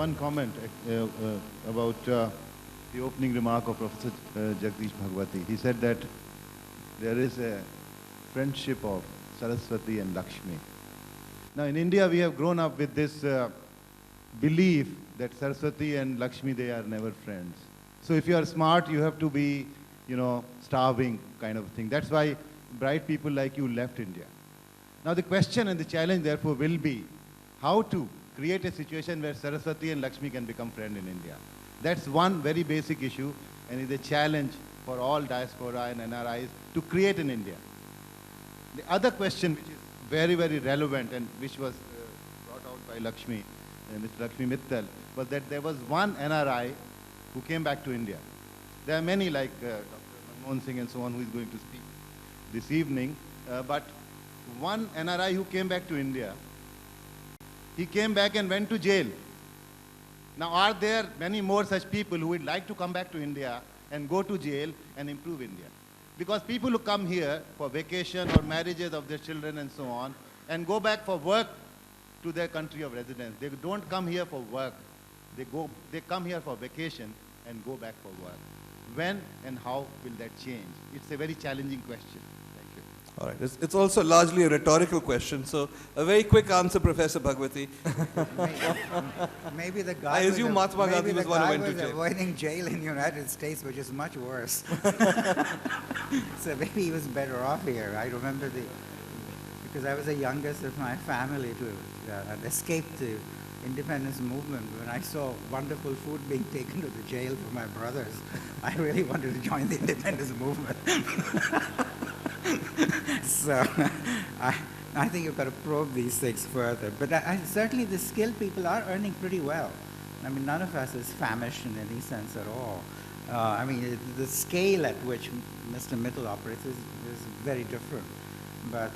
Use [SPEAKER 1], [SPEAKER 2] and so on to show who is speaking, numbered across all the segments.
[SPEAKER 1] one comment about the opening remark of Professor Jagdish Bhagwati. He said that there is a friendship of Saraswati and Lakshmi. Now in India we have grown up with this belief that Saraswati and Lakshmi, they are never friends. So if you are smart, you have to be, starving kind of thing. That's why bright people like you left India. Now the question and the challenge therefore will be how to create a situation where Saraswati and Lakshmi can become friends in India. That's one very basic issue and is a challenge for all diaspora and NRIs to create in India. The other question which is very, very relevant and which was brought out by Lakshmi, Mr. Lakshmi Mittal, was that there was one NRI who came back to India. There are many like Dr. Manmohan Singh and so on who is going to speak this evening, but one NRI who came back to India, he came back and went to jail. Now are there many more such people who would like to come back to India and go to jail and improve India? Because people who come here for vacation or marriages of their children and so on and go back for work to their country of residence. They don't come here for work. They come here for vacation and go back for work. When and how will that change? It's a very challenging question. Thank you.
[SPEAKER 2] All right. It's also largely a rhetorical question. So a very quick answer, Professor Bhagwati.
[SPEAKER 3] Maybe the guy
[SPEAKER 2] I assume Mahatma Gandhi was one who went to jail.
[SPEAKER 3] Avoiding jail in the United States, which is much worse. So maybe he was better off here. I remember because I was the youngest of my family to escape the independence movement. When I saw wonderful food being taken to the jail for my brothers, I really wanted to join the independence movement. So I think you've got to probe these things further. But certainly the skilled people are earning pretty well. I mean, none of us is famished in any sense at all. I mean, the scale at which Mr. Mittal operates is very different. But,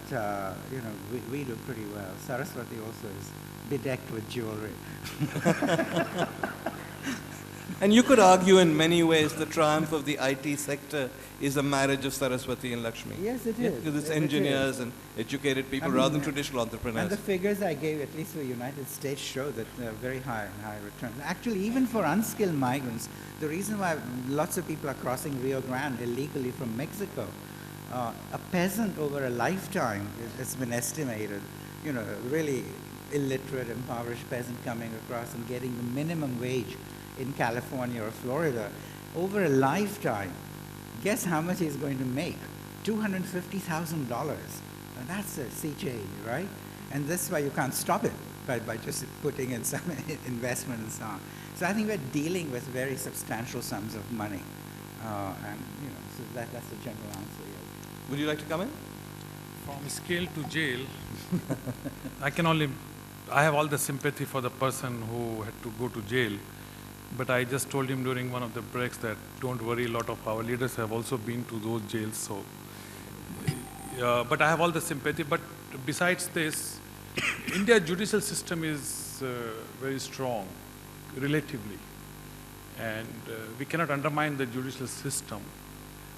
[SPEAKER 3] we do pretty well. Saraswati also is bedecked with jewelry.
[SPEAKER 2] And you could argue in many ways the triumph of the IT sector is a marriage of Saraswati and Lakshmi.
[SPEAKER 3] Yes, it is.
[SPEAKER 2] Because it's engineers and educated people rather than traditional entrepreneurs.
[SPEAKER 3] And the figures I gave, at least for the United States, show that they're very high returns. Actually, even for unskilled migrants, the reason why lots of people are crossing Rio Grande illegally from Mexico, a peasant over a lifetime, it's been estimated, really illiterate, impoverished peasant coming across and getting the minimum wage in California or Florida, over a lifetime, guess how much he's going to make? $250,000. Now that's a sea change, right? And that's why you can't stop it by just putting in some investment and so on. So I think we're dealing with very substantial sums of money. So that's the general answer. Yes.
[SPEAKER 2] Would you like to come in?
[SPEAKER 4] From scale to jail, I have all the sympathy for the person who had to go to jail. But I just told him during one of the breaks that don't worry, a lot of our leaders have also been to those jails. So, but I have all the sympathy. But besides this, India's judicial system is very strong, relatively. And we cannot undermine the judicial system.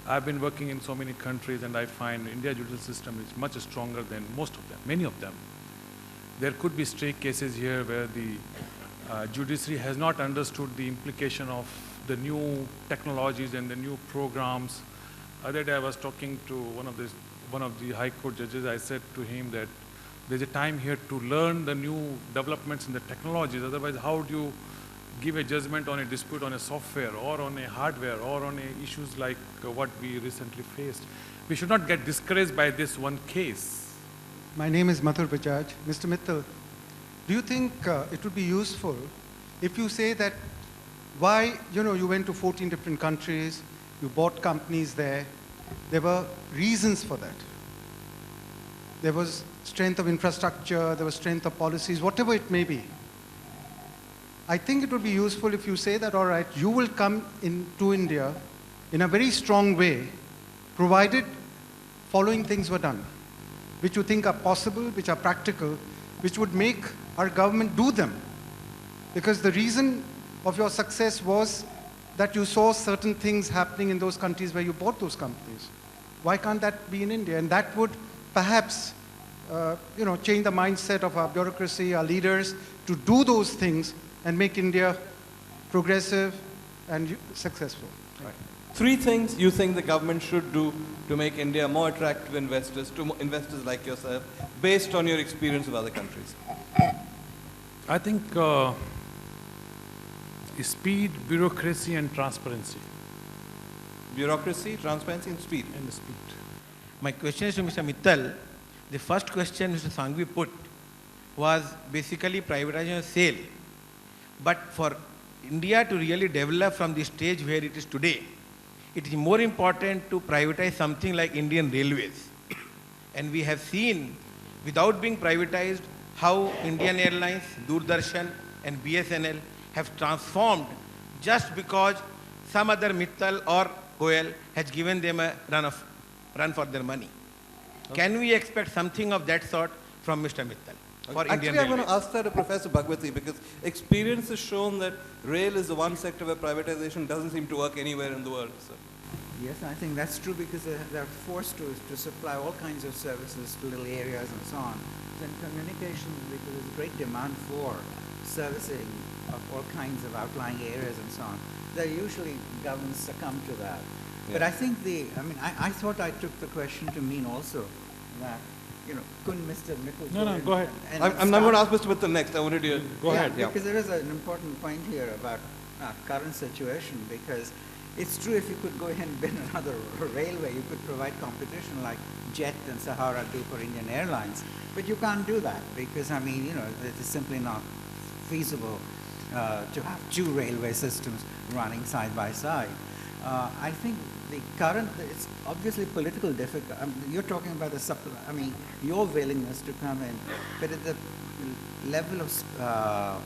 [SPEAKER 4] I've been working in so many countries and I find India's judicial system is much stronger than most of them, many of them. There could be stray cases here where the judiciary has not understood the implication of the new technologies and the new programs. Other day I was talking to one of the High Court judges. I said to him that there's a time here to learn the new developments in the technologies. Otherwise, how do you give a judgment on a dispute on a software or on a hardware or on issues like what we recently faced? We should not get discouraged by this one case.
[SPEAKER 5] My name is Mathur Bajaj. Mr. Mittal, do you think it would be useful if you say that why, you went to 14 different countries, you bought companies there were reasons for that. There was strength of infrastructure, there was strength of policies, whatever it may be. I think it would be useful if you say that, all right, you will come into India in a very strong way, provided following things were done, which you think are possible, which are practical, which would make our government do them. Because the reason of your success was that you saw certain things happening in those countries where you bought those companies. Why can't that be in India? And that would perhaps change the mindset of our bureaucracy, our leaders, to do those things and make India progressive and successful.
[SPEAKER 2] Three things you think the government should do to make India more attractive to investors like yourself, based on your experience with other countries.
[SPEAKER 4] I think speed, bureaucracy, and transparency.
[SPEAKER 2] Bureaucracy, transparency, and speed.
[SPEAKER 4] And speed.
[SPEAKER 6] My question is to Mr. Mittal. The first question Mr. Sanghvi put was basically privatization sale. But for India to really develop from the stage where it is today, it is more important to privatize something like Indian Railways. And we have seen, without being privatized, how Indian Airlines, Doordarshan, and BSNL have transformed just because some other Mittal or Goyal has given them a run for their money. Okay. Can we expect something of that sort from Mr. Mittal for Indian
[SPEAKER 2] Actually, I'm going
[SPEAKER 6] Railways?
[SPEAKER 2] to ask that to Professor Bhagwati, because experience has shown that rail is the one sector where privatization doesn't seem to work anywhere in the world. So.
[SPEAKER 3] Yes, I think that's true, because they're forced to supply all kinds of services to little areas and so on. In communications, because there's great demand for servicing of all kinds of outlying areas and so on, that usually governments succumb to that. Yeah. But I think I thought I took the question to mean also that, couldn't Mr. Mittal...
[SPEAKER 4] No, go ahead.
[SPEAKER 2] I'm not going to ask Mr. Mittal next. I wanted you to...
[SPEAKER 4] Go ahead.
[SPEAKER 3] Because there is an important point here about current situation, because it's true, if you could go ahead and build another railway, you could provide competition like Jet and Sahara do for Indian Airlines. But you can't do that because, it is simply not feasible to have two railway systems running side by side. I think it's obviously political difficult. You're talking about the supply, your willingness to come in, but at the level of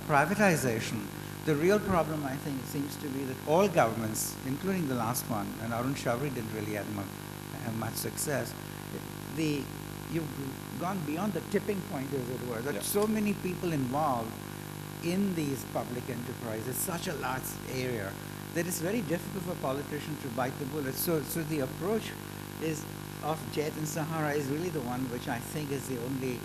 [SPEAKER 3] privatization, the real problem, I think, seems to be that all governments, including the last one, and Arun Shourie didn't really have much success, you've gone beyond the tipping point, as it were. There are so many people involved in these public enterprises, such a large area, that it's very difficult for politicians to bite the bullet. So the approach of Jet and Sahara is really the one which I think is the only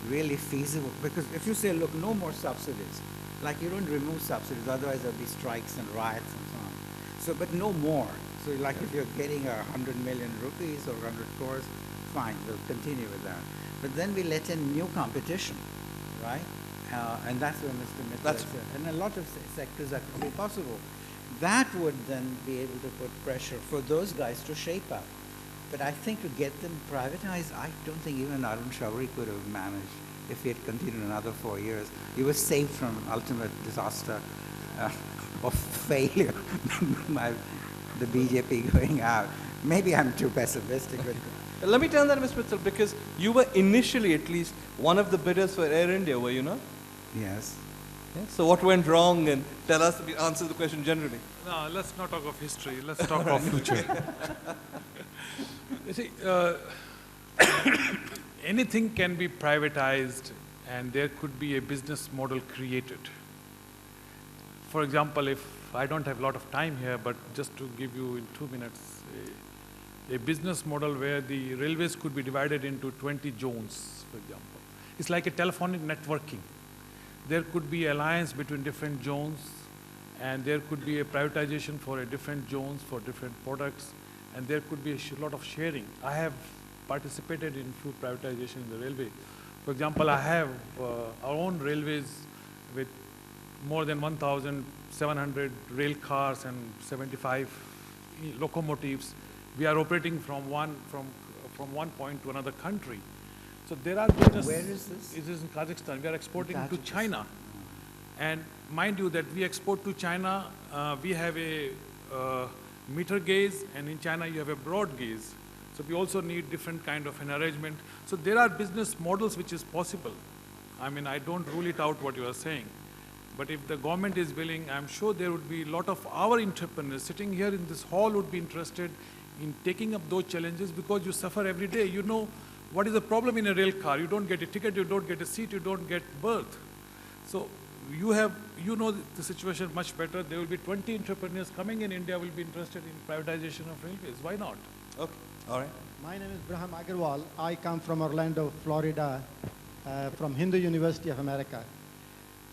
[SPEAKER 3] really feasible. Because if you say, look, no more subsidies, like you don't remove subsidies, otherwise there'll be strikes and riots and so on. So, but no more. So like if you're getting 100 million rupees or 100 crores, fine, we'll continue with that. But then we let in new competition, right? And that's where Mr. Mittal said. And a lot of sectors that could be possible. That would then be able to put pressure for those guys to shape up. But I think to get them privatized, I don't think even Arun Shourie could have managed if he had continued another 4 years. He was saved from an ultimate disaster of failure by the BJP going out. Maybe I'm too pessimistic, but...
[SPEAKER 2] Let me tell that, Mr. Mittal, because you were initially at least one of the bidders for Air India, were you not?
[SPEAKER 3] Yes.
[SPEAKER 2] Yeah. So what went wrong, and tell us, answer the question generally.
[SPEAKER 4] No, let's not talk of history. Let's talk of future. You see, anything can be privatized and there could be a business model created. For example, if I don't have a lot of time here, but just to give you in 2 minutes, a business model where the railways could be divided into 20 zones, for example. It's like a telephonic networking. There could be alliance between different zones, and there could be a privatization for a different zones for different products, and there could be a lot of sharing. I have participated in few privatization in the railway. For example, I have our own railways with more than 1,700 rail cars and 75 locomotives. We are operating from one point to another country. So there are business.
[SPEAKER 3] Where is this?
[SPEAKER 4] It is in Kazakhstan. We are exporting to China. And mind you that we export to China, we have a meter gauge, and in China you have a broad gauge. So we also need different kind of an arrangement. So there are business models which is possible. I don't rule it out what you are saying. But if the government is willing, I'm sure there would be a lot of our entrepreneurs sitting here in this hall would be interested in taking up those challenges, because you suffer every day. You know what is the problem in a rail car. You don't get a ticket, you don't get a seat, you don't get berth. So you know the situation much better. There will be 20 entrepreneurs coming in India will be interested in privatization of railways. Why not?
[SPEAKER 2] Okay, all right.
[SPEAKER 7] My name is Braham Agarwal. I come from Orlando, Florida, from Hindu University of America.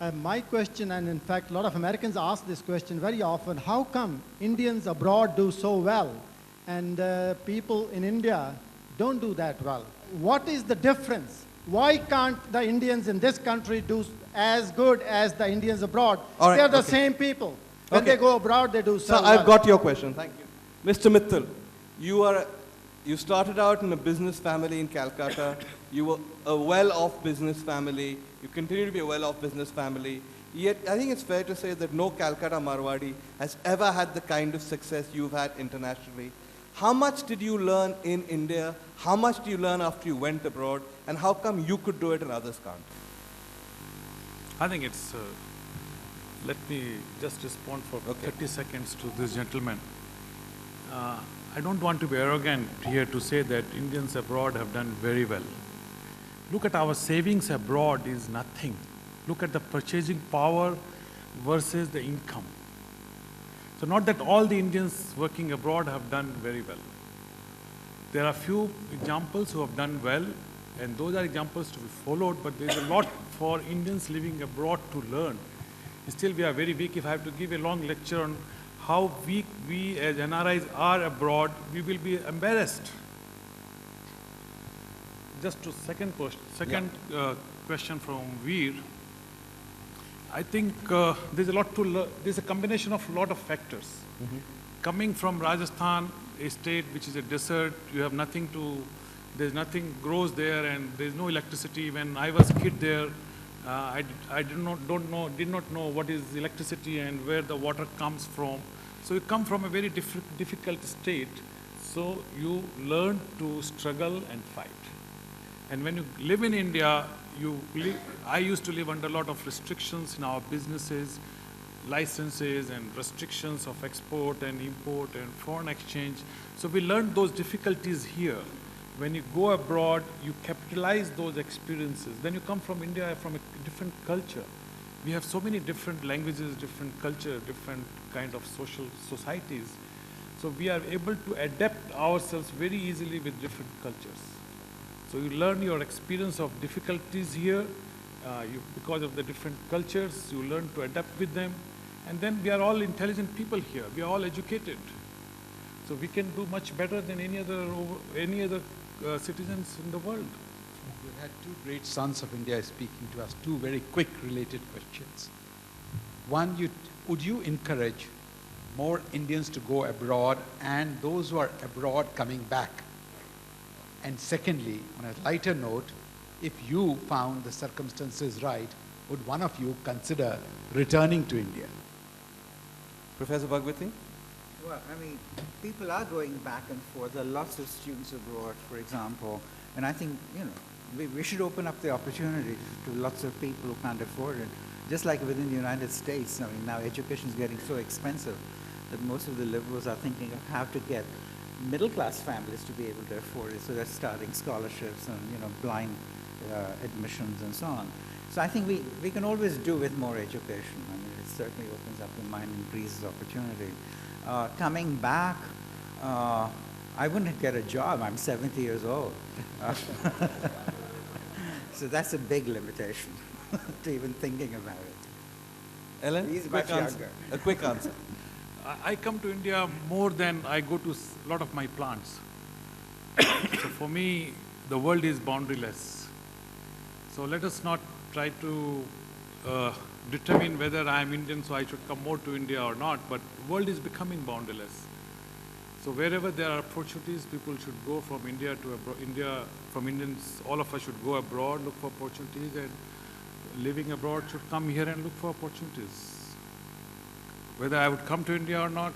[SPEAKER 7] My question, and in fact, a lot of Americans ask this question very often, how come Indians abroad do so well and people in India don't do that well? What is the difference? Why can't the Indians in this country do as good as the Indians abroad?
[SPEAKER 2] All right,
[SPEAKER 7] They're the
[SPEAKER 2] okay.
[SPEAKER 7] same people. When
[SPEAKER 2] Okay.
[SPEAKER 7] they go abroad, they do so
[SPEAKER 2] So
[SPEAKER 7] well.
[SPEAKER 2] I've got your question. Thank you. Mr. Mittal, you started out in a business family in Calcutta. You were a well-off business family. You continue to be a well-off business family. Yet, I think it's fair to say that no Calcutta Marwadi has ever had the kind of success you've had internationally. How much did you learn in India? How much do you learn after you went abroad? And how come you could do it and others can't?
[SPEAKER 4] I think it's, let me just respond for 30 seconds to this gentleman. I don't want to be arrogant here to say that Indians abroad have done very well. Look at our savings abroad is nothing. Look at the purchasing power versus the income. So not that all the Indians working abroad have done very well. There are few examples who have done well, and those are examples to be followed, but there's a lot for Indians living abroad to learn. Still, we are very weak. If I have to give a long lecture on how weak we as NRIs are abroad, we will be embarrassed. Just to second question from Veer. I think there's a lot to learn. There's a combination of a lot of factors. Coming from Rajasthan, a state which is a desert, you have nothing to, there's nothing grows there and there's no electricity. When I was a kid there, I did not know what is electricity and where the water comes from. So you come from a very difficult state. So you learn to struggle and fight. And when you live in India, I used to live under a lot of restrictions in our businesses, licenses and restrictions of export and import and foreign exchange. So we learned those difficulties here. When you go abroad, you capitalize those experiences. Then you come from India, from a different culture. We have so many different languages, different culture, different kind of social societies. So we are able to adapt ourselves very easily with different cultures. So you learn your experience of difficulties here, because of the different cultures, you learn to adapt with them. And then we are all intelligent people here. We are all educated. So we can do much better than any other citizens in the world.
[SPEAKER 8] We've had two great sons of India speaking to us, two very quick related questions. One, would you encourage more Indians to go abroad and those who are abroad coming back? And secondly, on a lighter note, if you found the circumstances right, would one of you consider returning to India?
[SPEAKER 2] Professor Bhagwati?
[SPEAKER 3] Well, I mean, people are going back and forth. There are lots of students abroad, for example, and I think, we should open up the opportunity to lots of people who can't afford it. Just like within the United States, I mean, now education is getting so expensive that most of the liberals are thinking of how to get middle-class families to be able to afford it, so they're starting scholarships and, blind admissions and so on. So I think we can always do with more education. I mean, it certainly opens up the mind, increases opportunity. Coming back, I wouldn't get a job. I'm 70 years old. So that's a big limitation to even thinking about it.
[SPEAKER 2] Ellen?
[SPEAKER 3] He's
[SPEAKER 2] Quick
[SPEAKER 3] much
[SPEAKER 2] answer.
[SPEAKER 3] younger.
[SPEAKER 2] A quick answer.
[SPEAKER 4] I come to India more than I go to a lot of my plants. So for me, the world is boundaryless. So let us not try to determine whether I am Indian, so I should come more to India or not, but the world is becoming boundaryless. So wherever there are opportunities, people should go from India to abroad. From Indians, all of us should go abroad, look for opportunities, and living abroad should come here and look for opportunities. Whether I would come to India or not,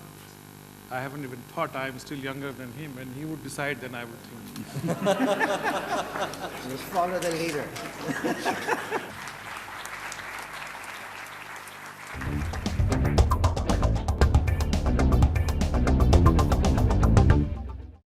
[SPEAKER 4] I haven't even thought. I am still younger than him, and he would decide, then I would think.
[SPEAKER 3] You follow the leader.